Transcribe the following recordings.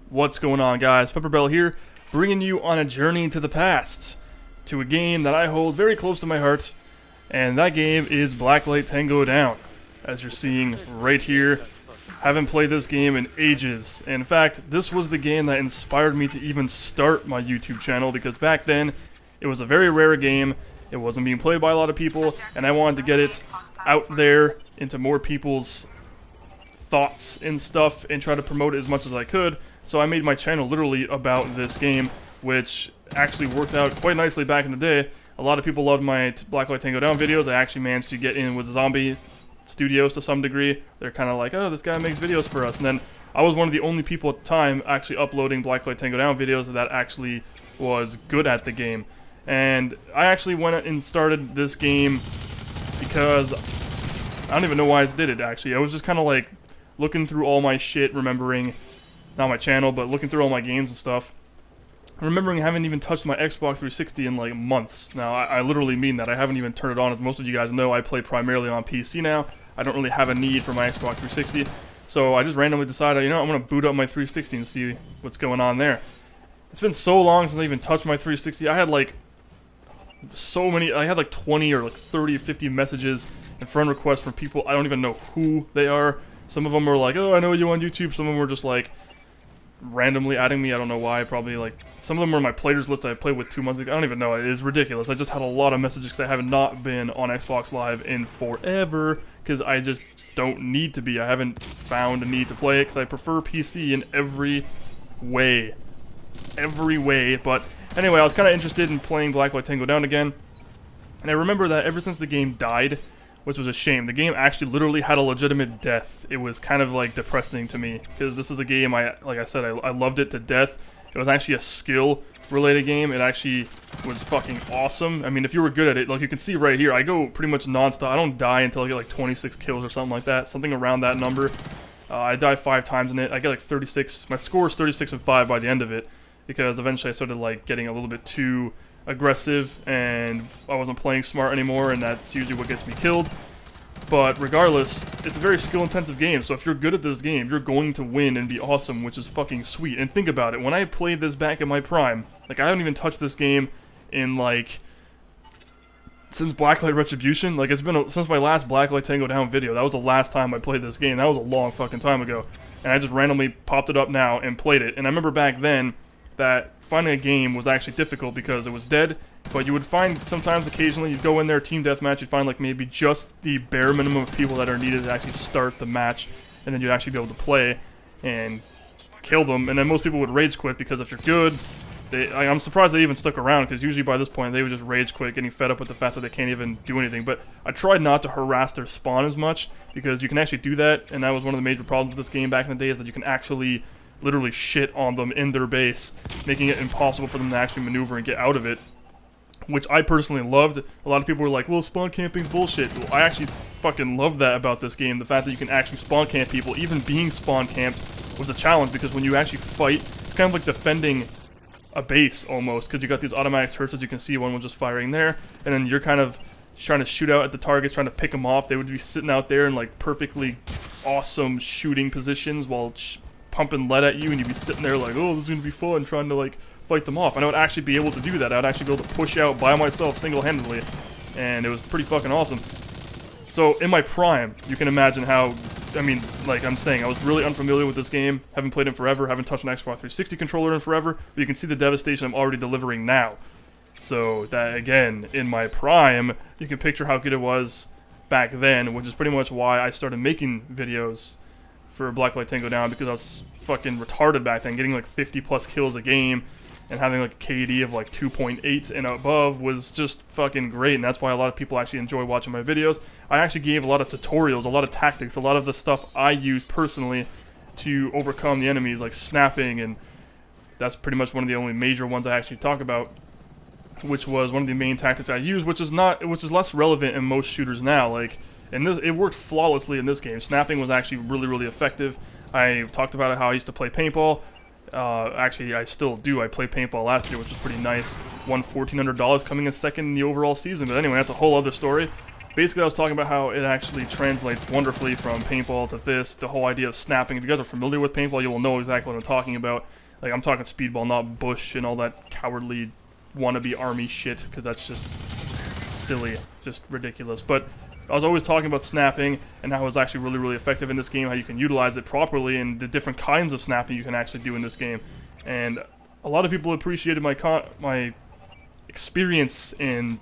What's going on, guys? PepperBelly here, bringing you on a journey into the past, to a game that I hold very close to my heart, and that game is Blacklight Tango Down, as you're seeing right here. Haven't played this game in ages. In fact, this was the game that inspired me to even start my YouTube channel, because back then, it was a very rare game, it wasn't being played by a lot of people, and I wanted to get it out there into more people's thoughts and stuff and try to promote it as much as I could. So I made my channel literally about this game, which actually worked out quite nicely back in the day. A lot of people loved my Blacklight Tango Down videos. I actually managed to get in with Zombie Studios to some degree. They're kind of like, oh, this guy makes videos for us. And then I was one of the only people at the time actually uploading Blacklight Tango Down videos that actually was good at the game. And I actually went and started this game because I don't even know why I did it, actually. I was just kind of like looking through all my shit, remembering, not my channel, but looking through all my games and stuff. Remembering I haven't even touched my Xbox 360 in like months. Now, I literally mean that. I haven't even turned it on. As most of you guys know, I play primarily on PC now. I don't really have a need for my Xbox 360. So I just randomly decided, you know, I'm going to boot up my 360 and see what's going on there. It's been so long since I even touched my 360. I had like so many, I had like 20 or like 30 or 50 messages and friend requests from people. I don't even know who they are. Some of them were like, oh, I know you on YouTube. Some of them were just like randomly adding me. I don't know why. Probably like some of them were my players list that I played with 2 months ago. I don't even know. It is ridiculous. I just had a lot of messages because I have not been on Xbox Live in forever because I just don't need to be. I haven't found a need to play it because I prefer PC in every way. Every way. But anyway, I was kind of interested in playing Blacklight Tango Down again. And I remember that ever since the game died, which was a shame. The game actually literally had a legitimate death. It was kind of like depressing to me because this is a game like I said, I loved it to death. It was actually a skill-related game. It actually was fucking awesome. I mean, if you were good at it, like you can see right here, I go pretty much non-stop. I don't die until I get like 26 kills or something like that. Something around that number. I die 5 times in it. I get like 36. My score is 36 and 5 by the end of it because eventually I started like getting a little bit too aggressive and I wasn't playing smart anymore, and that's usually what gets me killed. But regardless, it's a very skill-intensive game, so if you're good at this game, you're going to win and be awesome, which is fucking sweet. And think about it, when I played this back in my prime, like I haven't even touched this game in like since Blacklight Retribution. Like it's been since my last Blacklight Tango Down video. That was the last time I played this game. That was a long fucking time ago. And I just randomly popped it up now and played it. And I remember back then that finding a game was actually difficult because it was dead, but you would find sometimes occasionally you'd go in there, team deathmatch, you'd find like maybe just the bare minimum of people that are needed to actually start the match, and then you'd actually be able to play and kill them. And then most people would rage quit because if you're good, I'm surprised they even stuck around because usually by this point they would just rage quit, getting fed up with the fact that they can't even do anything. But I tried not to harass their spawn as much because you can actually do that, and that was one of the major problems with this game back in the day, is that you can actually literally shit on them in their base, making it impossible for them to actually maneuver and get out of it, which I personally loved. A lot of people were like, well, spawn camping's bullshit. Well, I actually fucking loved that about this game, the fact that you can actually spawn camp people. Even being spawn camped was a challenge, because when you actually fight, it's kind of like defending a base almost, because you got these automatic turrets that you can see, one was just firing there, and then you're kind of trying to shoot out at the targets, trying to pick them off. They would be sitting out there in like perfectly awesome shooting positions while pumping lead at you, and you'd be sitting there like, oh, this is gonna be fun, trying to like fight them off. And I would actually be able to do that. I would actually be able to push out by myself single-handedly, and it was pretty fucking awesome. So in my prime, you can imagine how, I mean, like I'm saying, I was really unfamiliar with this game, haven't played it in forever, haven't touched an Xbox 360 controller in forever, but you can see the devastation I'm already delivering now. So that, again, in my prime, you can picture how good it was back then, which is pretty much why I started making videos for Blacklight Tango Down, because I was fucking retarded back then. Getting like 50 plus kills a game and having like a KD of like 2.8 and above was just fucking great, and that's why a lot of people actually enjoy watching my videos. I actually gave a lot of tutorials, a lot of tactics, a lot of the stuff I use personally to overcome the enemies, like snapping, and that's pretty much one of the only major ones I actually talk about, which was one of the main tactics I use, which is less relevant in most shooters now. Like, and it worked flawlessly in this game. Snapping was actually really, really effective. I talked about it, how I used to play paintball. Actually, I still do. I played paintball last year, which was pretty nice. Won $1,400, coming in second in the overall season. But anyway, that's a whole other story. basically I was talking about how it actually translates wonderfully from paintball to this, the whole idea of snapping. If you guys are familiar with paintball, you will know exactly what I'm talking about. Like, I'm talking speedball, not bush and all that cowardly wannabe army shit, because that's just silly, just ridiculous. But I was always talking about snapping and how it was actually really, really effective in this game, how you can utilize it properly, and the different kinds of snapping you can actually do in this game. And a lot of people appreciated my experience in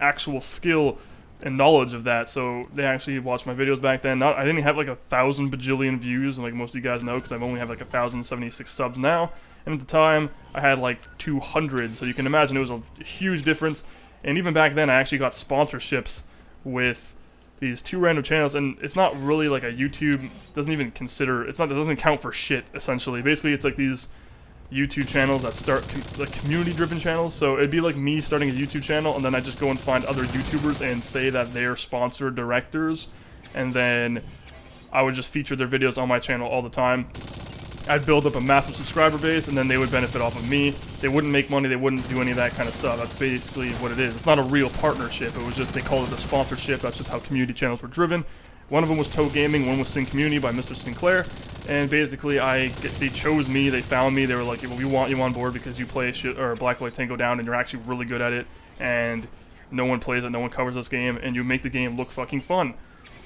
actual skill and knowledge of that, so they actually watched my videos back then. I didn't have like 1,000 bajillion views, like most of you guys know, because I've only have like 1,076 subs now, and at the time I had like 200, so you can imagine it was a huge difference. And even back then I actually got sponsorships with these 2 random channels, and it's not really like a YouTube, doesn't even consider, it doesn't count for shit, essentially. Basically it's like these YouTube channels that start like community-driven channels. So it'd be like me starting a YouTube channel, and then I just go and find other YouTubers and say that they're sponsored directors, and then I would just feature their videos on my channel all the time. I'd build up a massive subscriber base, and then they would benefit off of me. They wouldn't make money, they wouldn't do any of that kind of stuff. That's basically what it is. It's not a real partnership, it was just, they called it a sponsorship. That's just how community channels were driven. One of them was Toe Gaming, one was Sing Community by Mr. Sinclair, and basically they chose me, they found me, they were like, well, we want you on board because you play Blacklight Tango Down and you're actually really good at it, and no one plays it, no one covers this game, and you make the game look fucking fun.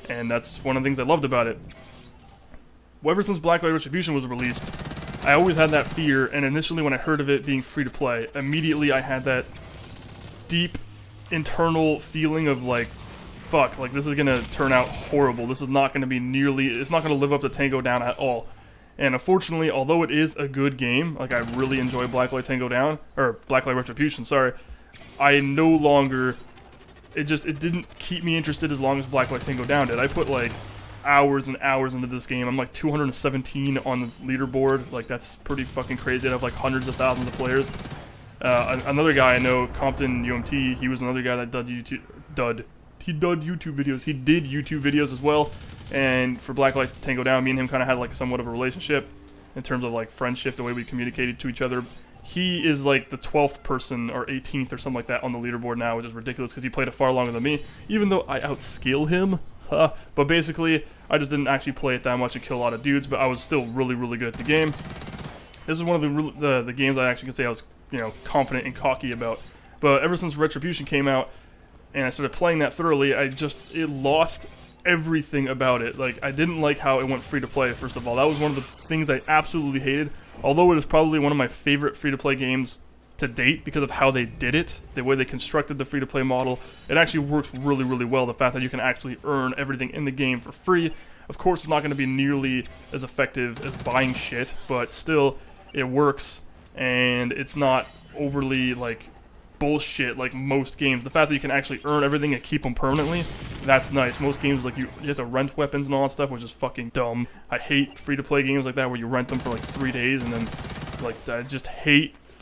And that's one of the things I loved about it. Well, ever since Blacklight Retribution was released, I always had that fear, and initially when I heard of it being free to play, immediately I had that deep internal feeling of like, fuck, like this is gonna turn out horrible. This is not gonna be it's not gonna live up to Tango Down at all. And unfortunately, although it is a good game, like I really enjoy Blacklight Tango Down, or Blacklight Retribution, sorry, I no longer, it didn't keep me interested as long as Blacklight Tango Down did. I put like hours and hours into this game. I'm like 217 on the leaderboard. Like that's pretty fucking crazy. I have like hundreds of thousands of players. Another guy I know, Compton UMT, he was another guy that he did YouTube videos as well. And for Blacklight Tango Down, me and him kind of had like somewhat of a relationship in terms of like friendship, the way we communicated to each other. He is like the 12th person or 18th or something like that on the leaderboard now, which is ridiculous because he played it far longer than me, even though I outskill him. But basically, I just didn't actually play it that much and kill a lot of dudes, but I was still really, really good at the game. This is one of the games I actually can say I was, confident and cocky about. But ever since Retribution came out, and I started playing that thoroughly, it lost everything about it. Like, I didn't like how it went free to play, first of all. That was one of the things I absolutely hated. Although it is probably one of my favorite free-to-play games to date because of how they did it, the way they constructed the free-to-play model, it actually works really, really well. The fact that you can actually earn everything in the game for free. Of course, it's not going to be nearly as effective as buying shit, but still, it works, and it's not overly, like, bullshit like most games. The fact that you can actually earn everything and keep them permanently, that's nice. Most games, like, you have to rent weapons and all that stuff, which is fucking dumb. I hate free-to-play games like that where you rent them for, like, 3 days, and then, like,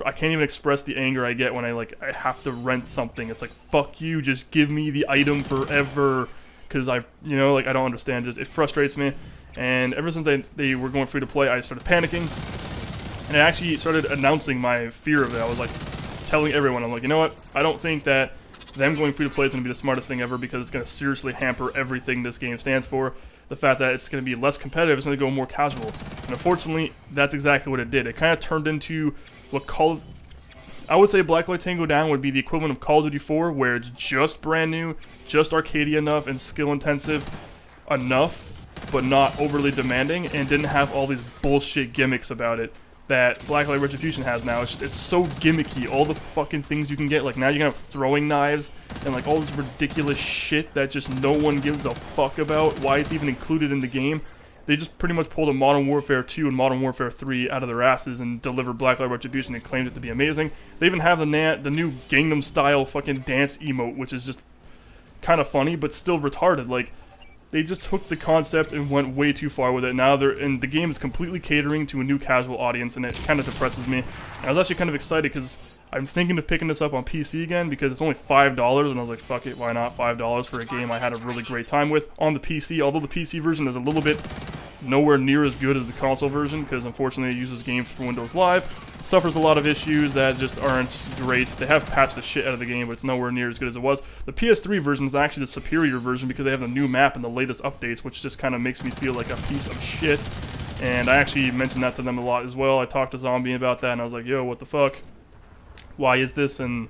I can't even express the anger I get when I have to rent something. It's like, fuck you, just give me the item forever, because I don't understand. It frustrates me, and ever since they were going free to play, I started panicking, and I actually started announcing my fear of it. I was like, telling everyone, I'm like, you know what, I don't think that them going free to play is going to be the smartest thing ever, because it's going to seriously hamper everything this game stands for. The fact that it's going to be less competitive, it's going to go more casual. And unfortunately, that's exactly what it did. It kind of turned into what I would say Blacklight Tango Down would be the equivalent of Call of Duty 4, where it's just brand new, just arcadey enough, and skill intensive enough, but not overly demanding, and didn't have all these bullshit gimmicks about it that Blacklight Retribution has now. It's so gimmicky, all the fucking things you can get. Like, now you can have throwing knives, and like all this ridiculous shit that just no one gives a fuck about why it's even included in the game. They just pretty much pulled a Modern Warfare 2 and Modern Warfare 3 out of their asses and delivered Blacklight Retribution and claimed it to be amazing. They even have the new Gangnam Style fucking dance emote, which is just kind of funny, but still retarded. Like, they just took the concept and went way too far with it. Now and the game is completely catering to a new casual audience, and it kind of depresses me. And I was actually kind of excited because I'm thinking of picking this up on PC again because it's only $5, and I was like, fuck it, why not? $5 for a game I had a really great time with on the PC. Although the PC version is a little bit nowhere near as good as the console version, because unfortunately it uses games for Windows Live. Suffers a lot of issues that just aren't great. They have patched the shit out of the game, but it's nowhere near as good as it was. The PS3 version is actually the superior version because they have the new map and the latest updates, which just kind of makes me feel like a piece of shit. And I actually mentioned that to them a lot as well. I talked to Zombie about that, and I was like, yo, what the fuck? Why is this? And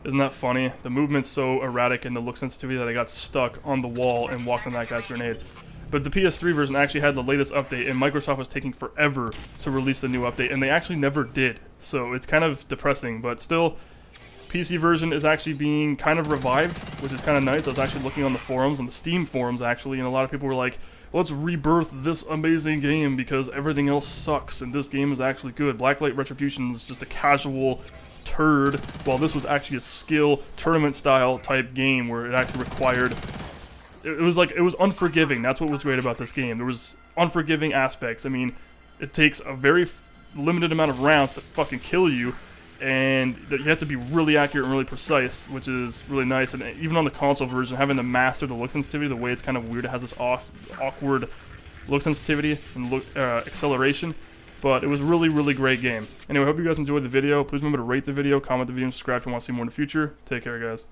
isn't that funny? The movement's so erratic and the look sensitivity that I got stuck on the wall and walked on that guy's grenade. But the PS3 version actually had the latest update, and Microsoft was taking forever to release the new update, and they actually never did. So it's kind of depressing, but still, PC version is actually being kind of revived, which is kind of nice. I was actually looking on the forums, on the Steam forums actually, and a lot of people were like, let's rebirth this amazing game because everything else sucks, and this game is actually good. Blacklight Retribution is just a casual turd, while this was actually a skill tournament style type game where it actually required... It was unforgiving. That's what was great about this game. There was unforgiving aspects. I mean, it takes a very limited amount of rounds to fucking kill you, and you have to be really accurate and really precise, which is really nice. And even on the console version, having to master the look sensitivity, the way it's kind of weird, it has this awkward look sensitivity and look acceleration. But it was a really, really great game. Anyway, I hope you guys enjoyed the video. Please remember to rate the video, comment the video, and subscribe if you want to see more in the future. Take care, guys.